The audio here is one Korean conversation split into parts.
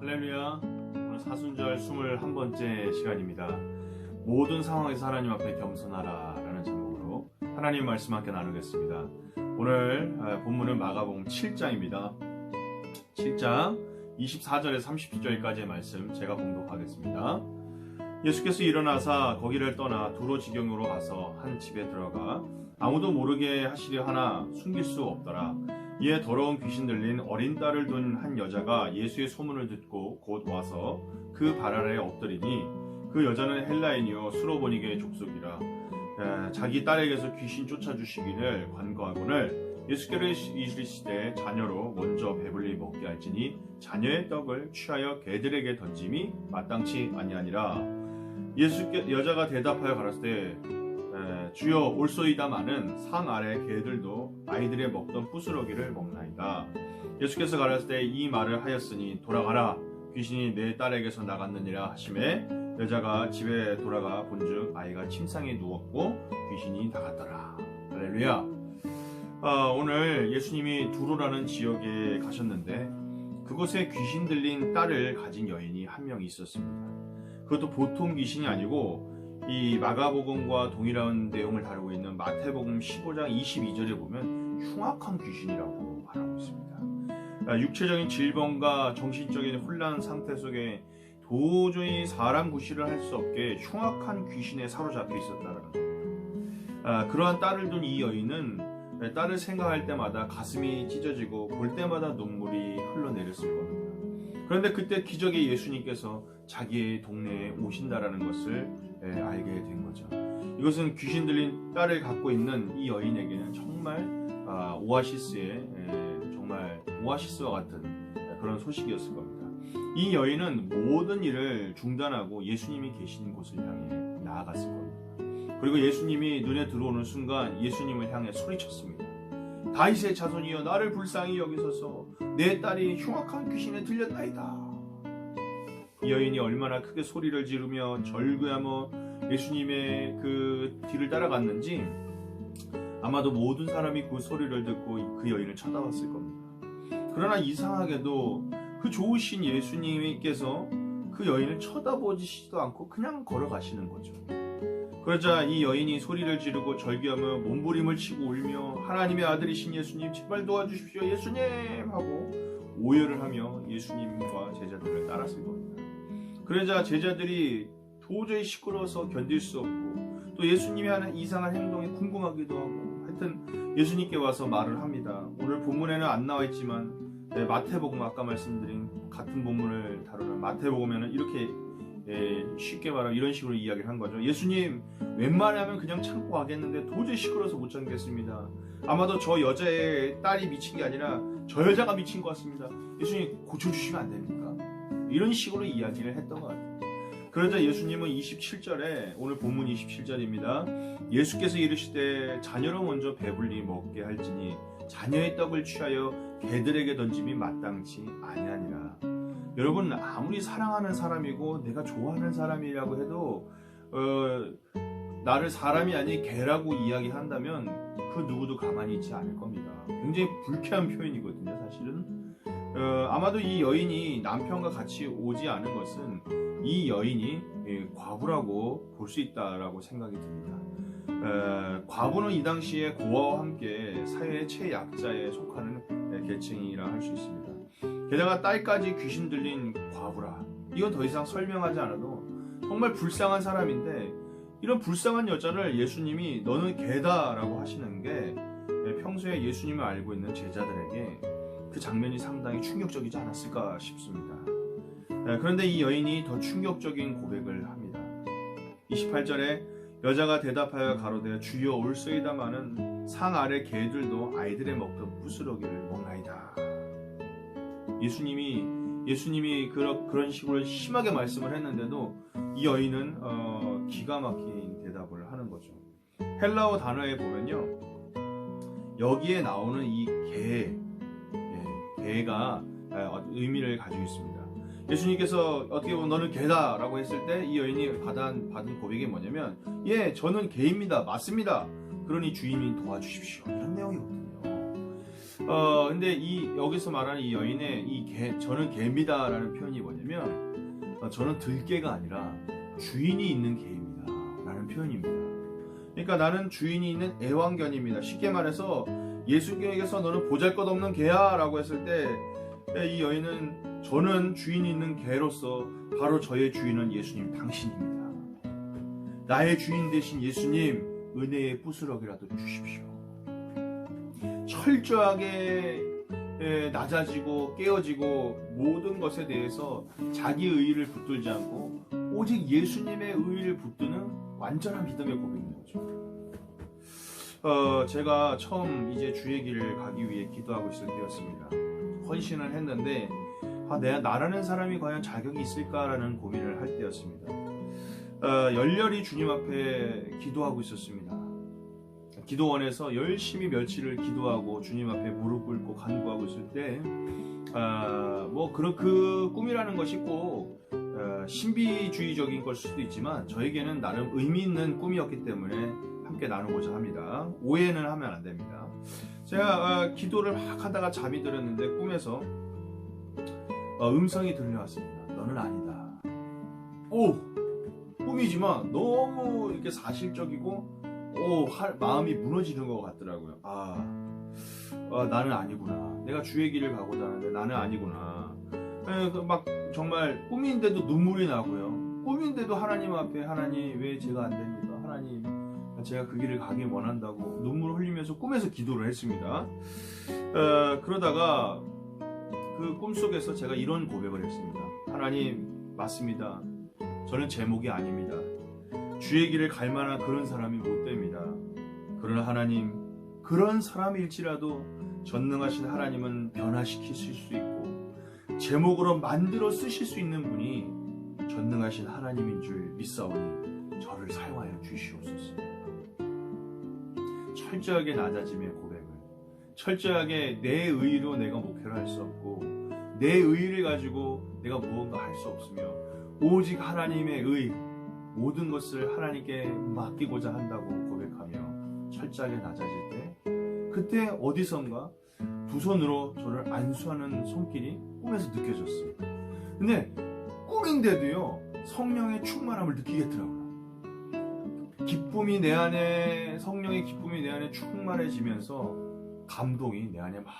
할렐루야. 오늘 사순절 21번째 시간입니다. 모든 상황에서 하나님 앞에 겸손하라 라는 제목으로 하나님 말씀 함께 나누겠습니다. 오늘 본문은 마가복음 7장입니다. 7장 24절에서 30절까지의 말씀 제가 봉독하겠습니다. 예수께서 일어나사 거기를 떠나 두로 지경으로 가서 한 집에 들어가 아무도 모르게 하시려 하나 숨길 수 없더라. 이에 더러운 귀신 들린 어린 딸을 둔 한 여자가 예수의 소문을 듣고 곧 와서 그 발 아래에 엎드리니 그 여자는 헬라인이요 수로보니게의 족속이라. 자기 딸에게서 귀신 쫓아주시기를 간구하거늘 예수께로 이르시되 자녀로 먼저 배불리 먹게 할지니 자녀의 떡을 취하여 개들에게 던짐이 마땅치 아니하니라. 여자가 대답하여 가라사대 주여 올소이다마는 상 아래 개들도 아이들의 먹던 부스러기를 먹나이다. 예수께서 가라사대 이 말을 하였으니 돌아가라 귀신이 내 딸에게서 나갔느니라 하시매 여자가 집에 돌아가 본즉 아이가 침상에 누웠고 귀신이 나갔더라. 할렐루야. 오늘 예수님이 두로라는 지역에 가셨는데 그곳에 귀신 들린 딸을 가진 여인이 한 명 있었습니다. 그것도 보통 귀신이 아니고 이 마가복음과 동일한 내용을 다루고 있는 마태복음 15장 22절에 보면 흉악한 귀신이라고 말하고 있습니다. 육체적인 질병과 정신적인 혼란 상태 속에 도저히 사람 구실을 할 수 없게 흉악한 귀신에 사로잡혀 있었다는 겁니다. 그러한 딸을 둔 이 여인은 딸을 생각할 때마다 가슴이 찢어지고 볼 때마다 눈물이 흘러내렸을 겁니다. 그런데 그때 기적의 예수님께서 자기의 동네에 오신다라는 것을 알게 된 거죠. 이것은 귀신 들린 딸을 갖고 있는 이 여인에게는 정말 정말 오아시스와 같은 그런 소식이었을 겁니다. 이 여인은 모든 일을 중단하고 예수님이 계신 곳을 향해 나아갔을 겁니다. 그리고 예수님이 눈에 들어오는 순간 예수님을 향해 소리쳤습니다. 다윗의 자손이여 나를 불쌍히 여기소서 내 딸이 흉악한 귀신에 들렸나이다. 이 여인이 얼마나 크게 소리를 지르며 절규하며 예수님의 그 뒤를 따라갔는지 아마도 모든 사람이 그 소리를 듣고 그 여인을 쳐다봤을 겁니다. 그러나 이상하게도 그 좋으신 예수님께서 그 여인을 쳐다보지도 않고 그냥 걸어가시는 거죠. 그러자 이 여인이 소리를 지르고 절규하며 몸부림을 치고 울며 하나님의 아들이신 예수님 제발 도와주십시오 예수님 하고 오열을 하며 예수님과 제자들을 따랐을 겁니다. 그러자 제자들이 도저히 시끄러워서 견딜 수 없고 또 예수님이 하는 이상한 행동이 궁금하기도 하고 하여튼 예수님께 와서 말을 합니다. 오늘 본문에는 안 나와 있지만 마태복음 아까 말씀드린 같은 본문을 다루는 마태복음에는 이렇게 쉽게 말하면 이런 식으로 이야기를 한 거죠. 예수님 웬만하면 그냥 참고 가겠는데 도저히 시끄러워서 못 참겠습니다. 아마도 저 여자의 딸이 미친 게 아니라 저 여자가 미친 것 같습니다. 예수님 고쳐주시면 안 됩니까? 이런 식으로 이야기를 했던 것 같아요. 그러자 예수님은 27절에 오늘 본문 27절입니다. 예수께서 이르시되 자녀로 먼저 배불리 먹게 할지니 자녀의 떡을 취하여 개들에게 던짐이 마땅치 아니하니라. 여러분 아무리 사랑하는 사람이고 내가 좋아하는 사람이라고 해도 나를 사람이 아닌 개라고 이야기한다면 그 누구도 가만히 있지 않을 겁니다. 굉장히 불쾌한 표현이거든요. 사실은 아마도 이 여인이 남편과 같이 오지 않은 것은 이 여인이 과부라고 볼 수 있다라고 생각이 듭니다. 과부는 이 당시에 고아와 함께 사회의 최약자에 속하는 계층이라 할 수 있습니다. 게다가 딸까지 귀신 들린 과부라. 이건 더 이상 설명하지 않아도 정말 불쌍한 사람인데 이런 불쌍한 여자를 예수님이 너는 개다라고 하시는 게 평소에 예수님을 알고 있는 제자들에게 그 장면이 상당히 충격적이지 않았을까 싶습니다. 그런데 이 여인이 더 충격적인 고백을 합니다. 28절에 여자가 대답하여 가로되 주여 올소이다마는 상 아래 개들도 아이들의 먹던 부스러기를 먹나이다. 예수님이 그런 식으로 심하게 말씀을 했는데도 이 여인은 기가 막힌 대답을 하는 거죠. 헬라어 단어에 보면요 여기에 나오는 이 개가 의미를 가지고 있습니다. 예수님께서 어떻게 보면 너는 개다라고 했을 때 이 여인이 받은 고백이 뭐냐면 예 저는 개입니다 맞습니다 그러니 주인이 도와주십시오 이런 내용이거든요. 근데 여기서 말하는 이 여인의 저는 개입니다라는 표현이 뭐냐면, 저는 들개가 아니라 주인이 있는 개입니다 라는 표현입니다. 그러니까 나는 주인이 있는 애완견입니다. 쉽게 말해서 예수님께서 너는 보잘것없는 개야 라고 했을 때 이 여인은 저는 주인이 있는 개로서 바로 저의 주인은 예수님 당신입니다. 나의 주인 되신 예수님, 은혜의 부스러기라도 주십시오. 철저하게 낮아지고 깨어지고 모든 것에 대해서 자기 의의를 붙들지 않고 오직 예수님의 의의를 붙드는 완전한 믿음의 고백인 거죠. 제가 처음 이제 주의 길을 가기 위해 기도하고 있을 때였습니다. 헌신을 했는데 내가 나라는 사람이 과연 자격이 있을까라는 고민을 할 때였습니다. 열렬히 주님 앞에 기도하고 있었습니다. 기도원에서 열심히 며칠을 기도하고 주님 앞에 무릎 꿇고 간구하고 있을 때 그 꿈이라는 것이 꼭 신비주의적인 걸 수도 있지만 저에게는 나름 의미 있는 꿈이었기 때문에 함께 나누고자 합니다. 오해는 하면 안 됩니다. 제가 기도를 막 하다가 잠이 들었는데 꿈에서 음성이 들려왔습니다. 너는 아니다. 꿈이지만 너무 이렇게 사실적이고 마음이 무너지는 것 같더라고요. 나는 아니구나. 내가 주의 길을 가고자 하는데 나는 아니구나. 막 정말 꿈인데도 눈물이 나고요. 꿈인데도 하나님 앞에 하나님 왜 제가 안 됩니까? 하나님 제가 그 길을 가길 원한다고 눈물을 흘리면서 꿈에서 기도를 했습니다. 그러다가 그 꿈속에서 제가 이런 고백을 했습니다. 하나님 맞습니다. 저는 제목이 아닙니다. 주의 길을 갈 만한 그런 사람이 못 됩니다. 그러나 하나님, 그런 사람일지라도 전능하신 하나님은 변화시키실 수 있고 제목으로 만들어 쓰실 수 있는 분이 전능하신 하나님인 줄 믿사오니 저를 사용하여 주시옵소서. 철저하게 낮아짐의 고백을, 철저하게 내 의의로 내가 목표를 할 수 없고 내 의의를 가지고 내가 무언가 할 수 없으며 오직 하나님의 의, 모든 것을 하나님께 맡기고자 한다고 고백하며 철저하게 낮아질 때 그때 어디선가 두 손으로 저를 안수하는 손길이 꿈에서 느껴졌어요. 근데 꿈인데도요 성령의 충만함을 느끼겠더라고요. 기쁨이 내 안에, 성령의 기쁨이 내 안에 충만해지면서 감동이 내 안에 막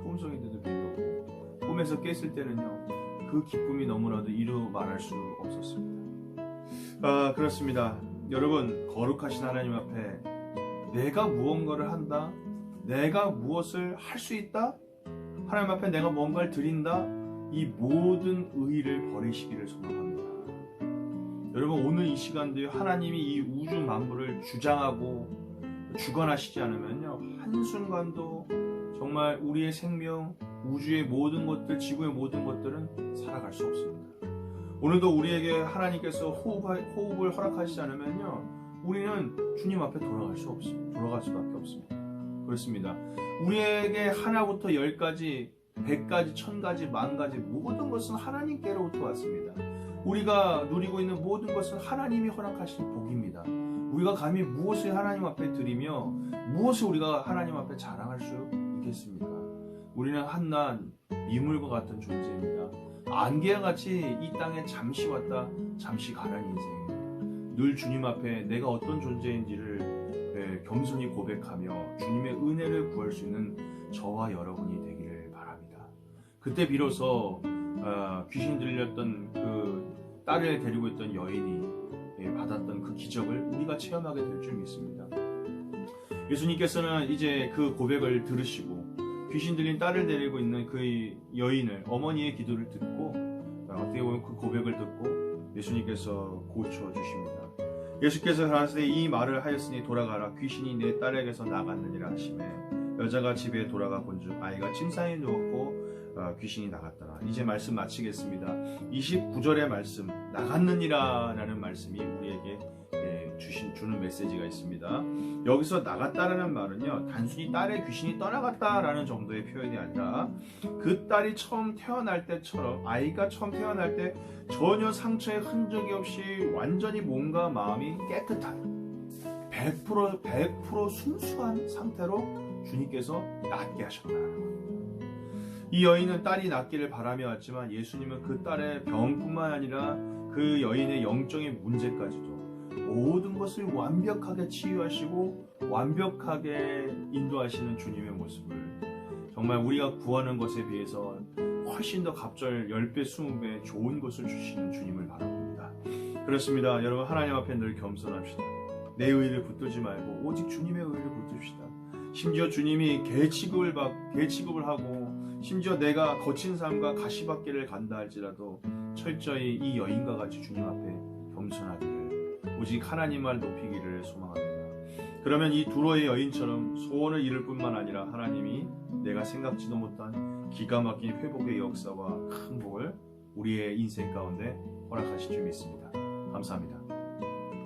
꿈속인데도 밀려오고 꿈에서 깼을 때는요 그 기쁨이 너무나도 이루 말할 수 없었습니다. 그렇습니다. 여러분, 거룩하신 하나님 앞에 내가 무언가를 한다, 내가 무엇을 할 수 있다, 하나님 앞에 내가 뭔가를 드린다, 이 모든 의의를 버리시기를 소망합니다. 여러분, 오늘 이 시간도 하나님이 이 우주 만물을 주장하고 주관하시지 않으면요 한순간도 정말 우리의 생명, 우주의 모든 것들, 지구의 모든 것들은 살아갈 수 없습니다. 오늘도 우리에게 하나님께서 호흡을 허락하시지 않으면요 우리는 주님 앞에 돌아갈 수밖에 없습니다. 그렇습니다. 우리에게 하나부터 10가지, 100가지, 1000가지, 10,000가지 모든 것은 하나님께로부터 왔습니다. 우리가 누리고 있는 모든 것은 하나님이 허락하신 복입니다. 우리가 감히 무엇을 하나님 앞에 드리며 무엇을 우리가 하나님 앞에 자랑할 수 있겠습니까? 우리는 한낱 미물과 같은 존재입니다. 안개와 같이 이 땅에 잠시 왔다 잠시 가는 인생, 늘 주님 앞에 내가 어떤 존재인지를 겸손히 고백하며 주님의 은혜를 구할 수 있는 저와 여러분이 되기를 바랍니다. 그때 비로소 귀신 들렸던 그 딸을 데리고 있던 여인이 받았던 그 기적을 우리가 체험하게 될 줄 믿습니다. 예수님께서는 이제 그 고백을 들으시고 귀신 들린 딸을 데리고 있는 그 여인을, 어머니의 기도를 듣고 어떻게 보면 그 고백을 듣고 예수님께서 고쳐주십니다. 예수께서 가라사대 이 말을 하였으니 돌아가라, 귀신이 내 딸에게서 나갔느니라 하시매 여자가 집에 돌아가 본즉 아이가 침상에 누웠고 귀신이 나갔더라. 이제 말씀 마치겠습니다. 29절의 말씀, 나갔느니라 라는 말씀이 우리에게 주는 메시지가 있습니다. 여기서 나갔다라는 말은요 단순히 딸의 귀신이 떠나갔다라는 정도의 표현이 아니라 그 딸이 처음 태어날 때처럼, 아이가 처음 태어날 때 전혀 상처의 흔적이 없이 완전히 몸과 마음이 깨끗한 100% 순수한 상태로 주님께서 낫게 하셨다는 겁니다. 이 여인은 딸이 낫기를 바라며 왔지만 예수님은 그 딸의 병뿐만 아니라 그 여인의 영적인 문제까지도 모든 것을 완벽하게 치유하시고 완벽하게 인도하시는 주님의 모습을 정말 우리가 구하는 것에 비해서 훨씬 더 갑절 10배, 20배 좋은 것을 주시는 주님을 바라봅니다. 그렇습니다. 여러분, 하나님 앞에 늘 겸손합시다. 내 의를 붙들지 말고 오직 주님의 의를 붙듭시다. 심지어 주님이 개취급을 하고 심지어 내가 거친 삶과 가시밭길을 간다 할지라도 철저히 이 여인과 같이 주님 앞에 겸손하기를 오직 하나님만 높이기를 소망합니다. 그러면 이 두로의 여인처럼 소원을 이룰 뿐만 아니라 하나님이 내가 생각지도 못한 기가 막힌 회복의 역사와 큰 복을 우리의 인생 가운데 허락하실 줄 믿습니다. 감사합니다.